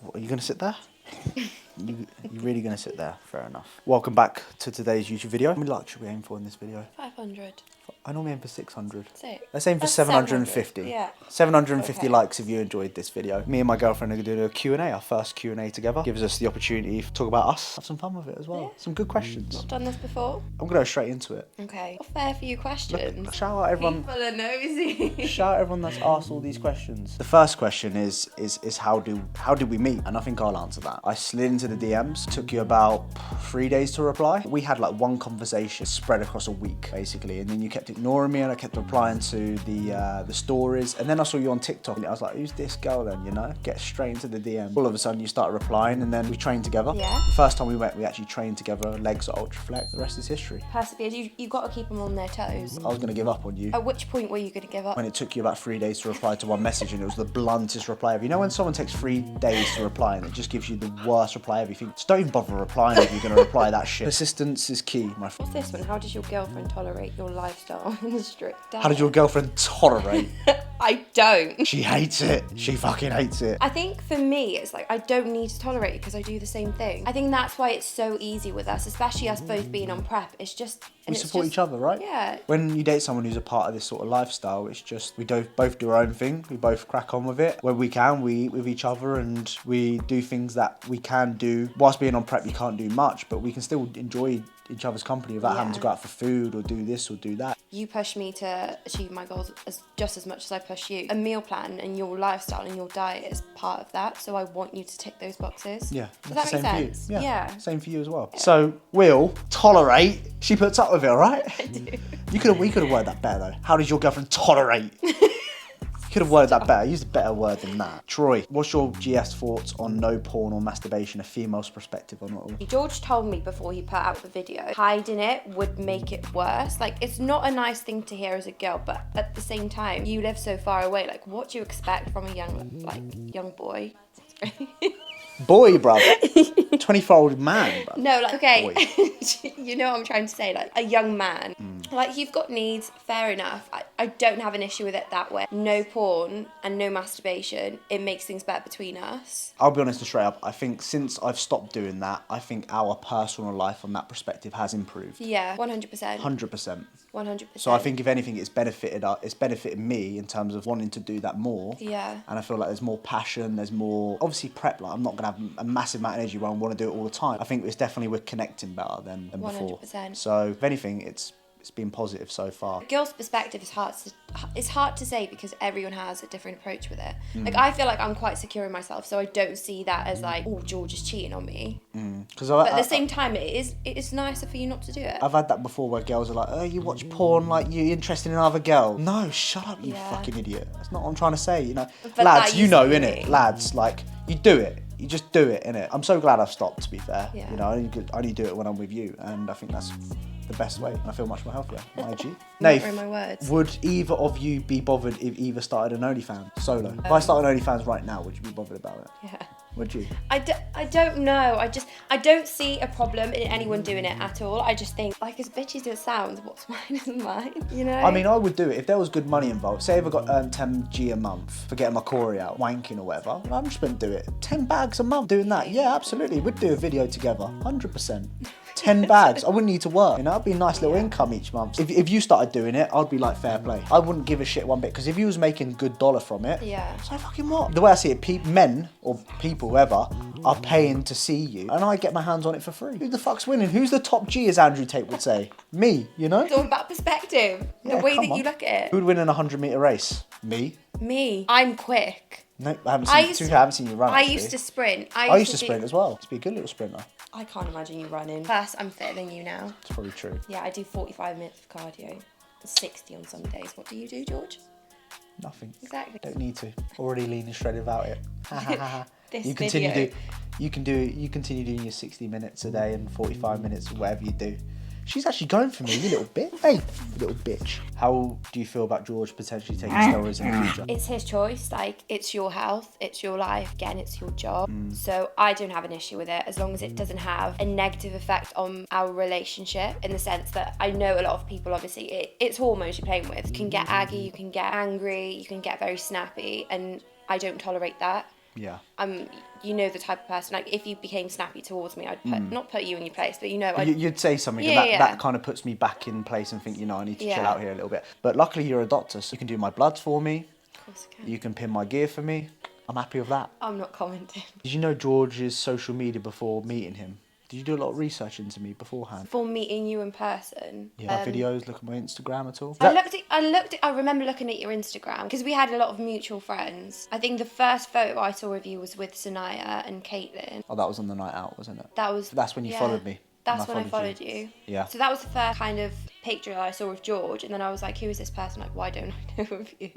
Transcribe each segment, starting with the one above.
What, are you going to sit there? You're really going to sit there? Fair enough. Welcome back to today's YouTube video. How many likes should we aim for in this video? 500. I normally aim for 600. Sick. Let's aim for 750. Yeah. 750 Okay. likes if you enjoyed this video. Me and my girlfriend are doing a Q&A, our first Q&A together. Gives us the opportunity to talk about us, have some fun with it as well. Yeah. Some good questions. Not done this before? I'm going to go straight into it. Okay. What fair for you questions? Look, shout out everyone. People are nosy. Shout out everyone that's asked all these questions. The first question is how did we meet? And I think I'll answer that. I slid into the DMs. Took you about 3 days to reply. We had like one conversation spread across a week basically, and then you kept ignoring me and I kept replying to the stories. And then I saw you on TikTok and I was like, who's this girl then? You know, get straight into the DM. All of a sudden you started replying and then we trained together. Yeah. The first time we met, we actually trained together. Legs at Ultra Flex. The rest is history. Persevered. You've got to keep them on their toes. I was gonna give up on you. At which point were you going to give up? When it took you about 3 days to reply to one message and it was the bluntest reply ever. You know when someone takes 3 days to reply and it just gives you the worst reply ever? You think, just don't even bother replying if you're going to reply that shit. Persistence is key, my friend. What's this one? How does your girlfriend tolerate your lifestyle and strict diet? How did your girlfriend tolerate? I don't. She hates it. She fucking hates it. I think for me, it's like I don't need to tolerate it because I do the same thing. I think that's why it's so easy with us, especially us both being on prep. It's just... We support each other, right? Yeah. When you date someone who's a part of this sort of lifestyle, it's just we both do our own thing. We both crack on with it. When we can, we eat with each other and we do things that we can do. Whilst being on prep, you can't do much, but we can still enjoy each other's company without having to go out for food or do this or do that. You push me to achieve my goals just as much as I push you. A meal plan and your lifestyle and your diet is part of that, so I want you to tick those boxes. Yeah, Does that's that the make same sense? for you. Yeah. Same for you as well. So, Will, tolerate. She puts up with it, all right? I do. We could have worded that better though. How does your girlfriend tolerate? Could have worded that better. Use a better word than that. Troy, what's your GS thoughts on no porn or masturbation, a female's perspective on it all? George told me before he put out the video, hiding it would make it worse. Like, it's not a nice thing to hear as a girl, but at the same time, you live so far away. Like, what do you expect from a young boy? Boy, bruv. 24-year-old man, bruv. No, like, okay, you know what I'm trying to say, like, a young man. Like, you've got needs, fair enough. I don't have an issue with it that way. No porn and no masturbation, it makes things better between us. I'll be honest and straight up, I think since I've stopped doing that, I think our personal life from that perspective has improved. Yeah, 100%. 100%. 100%. So I think if anything, it's benefited me in terms of wanting to do that more. Yeah. And I feel like there's more passion, there's more, obviously prep, like I'm not going to have a massive amount of energy where I want to do it all the time. I think it's definitely we're connecting better than before. 100%. So if anything, it's been positive so far. A girl's perspective is hard to say because everyone has a different approach with it. Like, I feel like I'm quite secure in myself, so I don't see that as like, oh, George is cheating on me. But at the same time, it is nicer for you not to do it. I've had that before where girls are like, oh, you watch porn, like you're interested in another girl. No, shut up, you fucking idiot. That's not what I'm trying to say, you know. But lads, you know, innit? innit? Lads, like, you do it. You just do it, innit? I'm so glad I've stopped, to be fair. Yeah. You know, I only do it when I'm with you, and I think that's the best way. I feel much more healthier. My G. Not in my words. Would either of you be bothered if either started an OnlyFans solo? If I started an OnlyFans right now, would you be bothered about it? Yeah. Would you? I don't know. I don't see a problem in anyone doing it at all. I just think, like, as bitchy as it sounds, what's mine is mine, you know? I mean, I would do it if there was good money involved. Say if I got 10G a month for getting my Corey out, wanking or whatever, I'm just going to do it. 10 bags a month doing that. Yeah, absolutely. We'd do a video together. 100%. 10 bags. I wouldn't need to work. You know, it'd be a nice little income each month. If you started doing it, I'd be like, fair play. I wouldn't give a shit one bit because if you was making good dollar from it, so fucking what? The way I see it, men or people, whoever, are paying to see you, and I get my hands on it for free. Who the fuck's winning? Who's the top G, as Andrew Tate would say? Me, you know? It's all about perspective. Yeah, the way that come you on. look at it. Who would win in a 100-meter race? Me. Me. I'm quick. No, I haven't seen you run. I actually. used to sprint. I used to sprint as well. To be a good little sprinter. I can't imagine you running. Plus, I'm fitter than you now. It's probably true. Yeah, I do 45 minutes of cardio. 60 on some days. What do you do, George? Nothing. Exactly. Don't need to. Already lean and shredded about it. This You continue doing your 60 minutes a day and 45 minutes, whatever you do. She's actually going for me, you little bit. Hey, you little bitch. How do you feel about George potentially taking steroids in the future? It's his choice. Like, it's your health, it's your life. Again, it's your job. So I don't have an issue with it as long as it doesn't have a negative effect on our relationship, in the sense that I know a lot of people, obviously, it's hormones you're playing with. You can get aggy, you can get angry, you can get very snappy, and I don't tolerate that. Yeah. You know the type of person, like if you became snappy towards me, I'd not put you in your place, but You'd say something, Yeah, and yeah. that kind of puts me back in place and think, I need to chill Yeah. out here a little bit. But luckily you're a doctor, so you can do my bloods for me. Of course I can. You can pin my gear for me. I'm happy with that. I'm not commenting. Did you know George's social media before meeting him? Did you do a lot of research into me beforehand? Before meeting you in person. Yeah, videos, look at my Instagram at all? I remember looking at your Instagram because we had a lot of mutual friends. I think the first photo I saw of you was with Sanaya and Caitlin. Oh, that was on the night out, wasn't it? That's when you followed me. That's when I followed you. Yeah. So that was the first kind of picture I saw of George, and then I was like, who is this person? Like, why don't I know of you?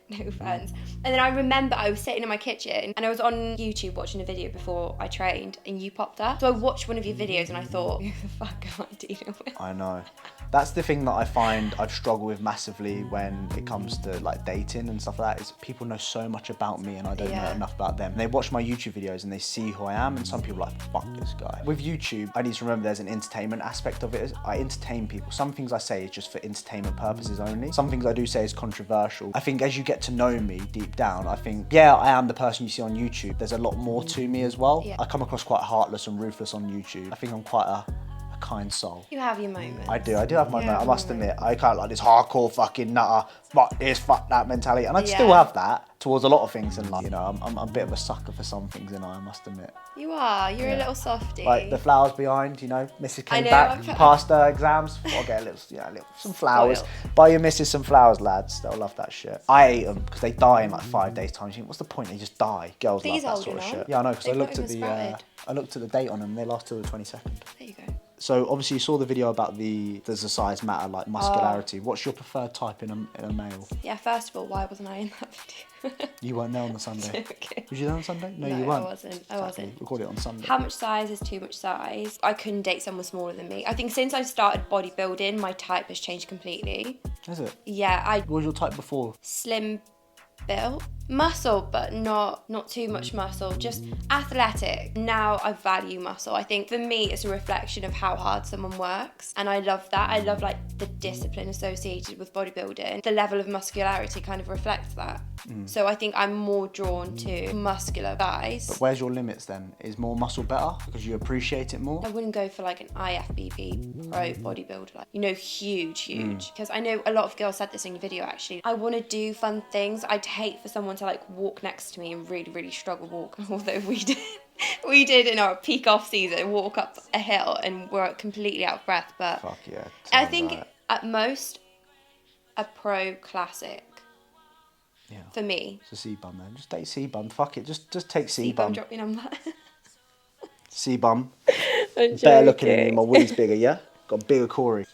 No offense. And then I remember I was sitting in my kitchen and I was on YouTube watching a video before I trained, and you popped up. So I watched one of your videos and I thought, who the fuck am I dealing with? I know. That's the thing that I find I've struggled with massively when it comes to like dating and stuff like that, is people know so much about me and I don't know enough about them. And they watch my YouTube videos and they see who I am, and some people are like, fuck this guy. With YouTube, I need to remember there's an entertainment aspect of it. I entertain people. Some things I say is just for entertainment purposes only. Some things I do say is controversial. I think as you get to know me deep down, I think, I am the person you see on YouTube. There's a lot more to me as well. Yeah. I come across quite heartless and ruthless on YouTube. I think I'm quite a kind soul. You have your moments. I do have my moment. I must admit, I kind of like this hardcore fucking nutter, fuck this, fuck that mentality, and I'd still have that towards a lot of things in life. I'm a bit of a sucker for some things, I must admit. You are. You're a little softie. Like the flowers behind, Mrs. came back, passed her exams. I'll get some flowers. Spoiled. Buy your missus some flowers, lads. They'll love that shit. I ate them because they die in like 5 days' time. You think, what's the point? They just die. Girls love that sort of shit. Yeah, I know, because I looked at the date on them. They last till the 22nd. There you go. So obviously you saw the video about does the size matter, like muscularity. What's your preferred type in a male? Yeah, first of all, why wasn't I in that video? You weren't there on the Sunday. Okay. Was you there on Sunday? No, you I weren't. I wasn't. Record it on Sunday. How much size is too much size? I couldn't date someone smaller than me. I think since I started bodybuilding, my type has changed completely. Is it? Yeah, What was your type before? slim built. Muscle, but not too much muscle, just athletic. Now I value muscle. I think for me it's a reflection of how hard someone works, and I love that. I love like the discipline associated with bodybuilding. The level of muscularity kind of reflects that. So I think I'm more drawn to muscular guys. But where's your limits then? Is more muscle better because you appreciate it more? I wouldn't go for like an IFBB pro bodybuilder, like, huge. Because I know a lot of girls said this in your video actually. I want to do fun things. I'd hate for someone to like walk next to me and really struggle walk, although we did in our peak off season walk up a hill and we're completely out of breath. But Fuck yeah. I think at most a pro classic. Yeah. For me. It's a C-bum then. Just take C-bum. Fuck it. Just take C-bum. C-bum, drop your number. C-bum. Better looking than me. My woodie's bigger, yeah? Got a bigger Corey.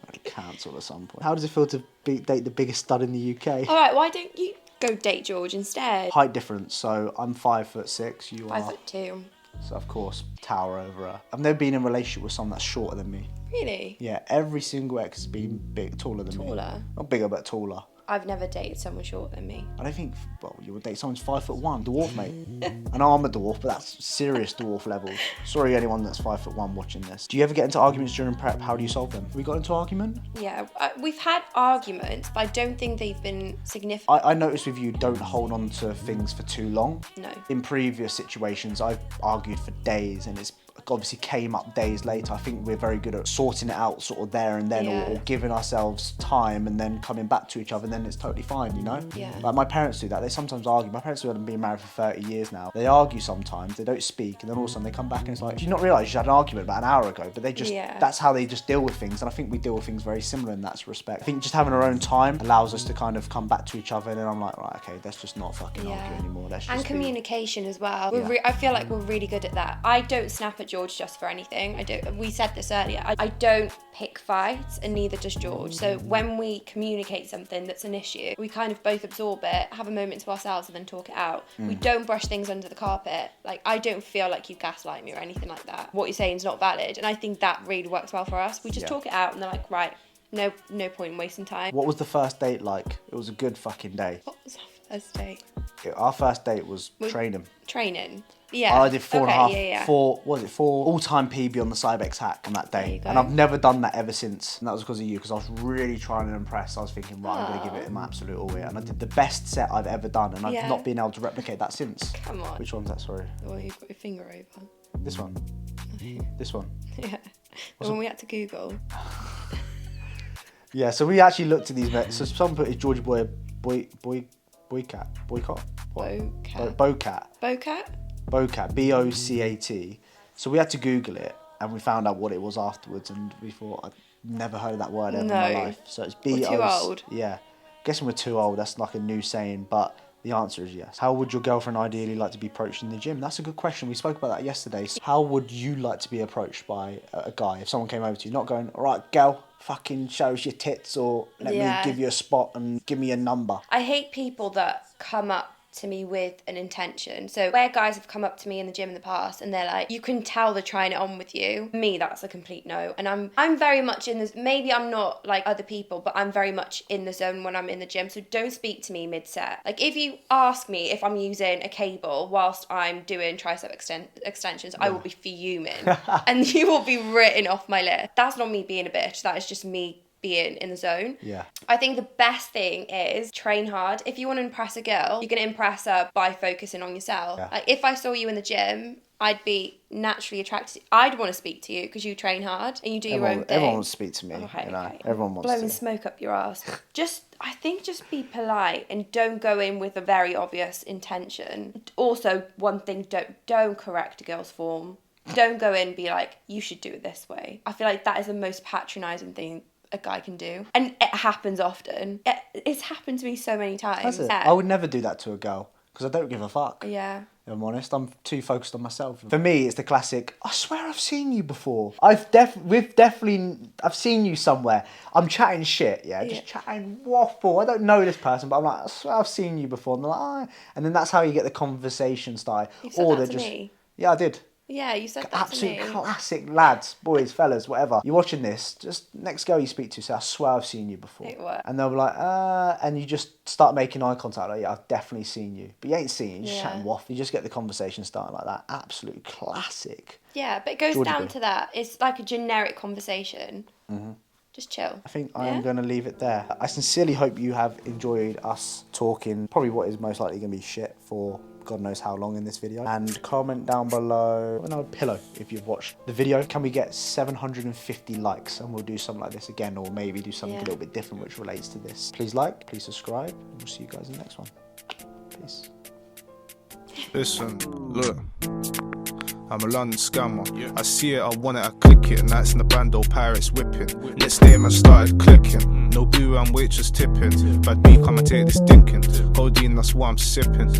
I'd cancel at some point. How does it feel to date the biggest stud in the UK? Alright, why don't you go date George instead? Height difference. So I'm 5'6". You are 5'2". So of course, tower over her. I've never been in a relationship with someone that's shorter than me. Really? Yeah, every single ex has been taller than me. Taller? Not bigger, but taller. I've never dated someone shorter than me. I don't think, you would date someone's 5'1", dwarf, mate. I know I'm a dwarf, but that's serious dwarf levels. Sorry, anyone that's 5'1" watching this. Do you ever get into arguments during prep? How do you solve them? Have we got into argument? Yeah, we've had arguments, but I don't think they've been significant. I noticed with you, don't hold on to things for too long. No. In previous situations, I've argued for days, and it's obviously came up days later. I think we're very good at sorting it out sort of there and then, or giving ourselves time and then coming back to each other, and then it's totally fine, Yeah. Like my parents do that. They sometimes argue. My parents have been married for 30 years now. They argue sometimes, they don't speak, and then all of a sudden they come back and it's like, do you not realise you had an argument about an hour ago? But they just, that's how they just deal with things, and I think we deal with things very similar in that respect. I think just having our own time allows us to kind of come back to each other, and then I'm like, right, okay, let's just not fucking argue anymore. Let's just communication as well. I feel like we're really good at that. I don't snap at George just for anything. We said this earlier. I don't pick fights, and neither does George. So when we communicate something that's an issue, we kind of both absorb it, have a moment to ourselves, and then talk it out. We don't brush things under the carpet. Like, I don't feel like you gaslight me or anything like that. What you're saying is not valid, and I think that really works well for us. We just talk it out, and they're like, right, no point in wasting time. What was the first date like? It was a good fucking day. What was First date. Our first date was training. Training. Yeah. I did 4.5, yeah. four all-time PB on the Cybex hack on that day. And I've never done that ever since. And that was because of you, because I was really trying to impress. I was thinking, right, I'm going to give it my absolute all here. And I did the best set I've ever done, and I've not been able to replicate that since. Come on. Which one's that, sorry? The one you got your finger over. This one. This one. Yeah. The one we had to Google. Yeah, so we actually looked at these. So some put is Georgie Boycat. Boycat. Bocat, B-O-C-A-T. So we had to Google it, and we found out what it was afterwards, and we thought, I'd never heard that word ever in my life. So it's B-O... We're too old. Yeah. Guessing we're too old, that's like a new saying, but the answer is yes. How would your girlfriend ideally like to be approached in the gym? That's a good question. We spoke about that yesterday. So how would you like to be approached by a guy? If someone came over to you, not going, all right, girl, fucking show us your tits, or let me give you a spot and give me a number. I hate people that come up to me with an intention. So where guys have come up to me in the gym in the past and they're like, you can tell they're trying it on with you. Me, that's a complete no. And I'm very much in this, maybe I'm not like other people, but I'm very much in the zone when I'm in the gym. So don't speak to me mid-set. Like if you ask me if I'm using a cable whilst I'm doing tricep extensions, I will be fuming and you will be written off my list. That's not me being a bitch. That is just me being in the zone. Yeah. I think the best thing is train hard. If you want to impress a girl, you're going to impress her by focusing on yourself. Yeah. Like if I saw you in the gym, I'd be naturally attracted. I'd want to speak to you because you train hard and you do your own thing. Everyone wants to speak to me. Okay, you know? okay. Everyone wants blowing to. smoke up your ass. I think just be polite and don't go in with a very obvious intention. Also, one thing, don't correct a girl's form. Don't go in and be like, you should do it this way. I feel like that is the most patronising thing a guy can do, and it happens often. It's happened to me so many times. Has it? Yeah. I would never do that to a girl because I don't give a fuck. Yeah. If I'm honest, I'm too focused on myself. For me, it's the classic, I swear I've seen you before. I've seen you somewhere. I'm chatting shit, just chatting waffle. I don't know this person, but I'm like, I swear I've seen you before. And they're like, and then that's how you get the conversation started. You said that to me. Yeah, I did. Yeah, you said that Absolute to me. classic lads, boys, fellas, whatever. You're watching this, just next girl you speak to, say, I swear I've seen you before. It worked. And they'll be like, and you just start making eye contact, like, yeah, I've definitely seen you. But you ain't seen you, you're just chatting waffle. You just get the conversation started like that. Absolute classic. Yeah, but it goes Georgie down boy. to that. It's like a generic conversation. Mm-hmm. Just chill. I think I am going to leave it there. I sincerely hope you have enjoyed us talking probably what is most likely going to be shit for God knows how long in this video. And comment down below, pillow if you've watched the video. Can we get 750 likes and we'll do something like this again, or maybe do something a little bit different which relates to this. Please like, please subscribe, and we'll see you guys in the next one. Peace. Listen, look. I'm a London scammer. I see it, I want it, I click it. Nights in the bando, pirates whipping. Next day, man started clicking. No boo and waitress tipping. Bad B, come and take this dinking. Codeine, that's what I'm sipping.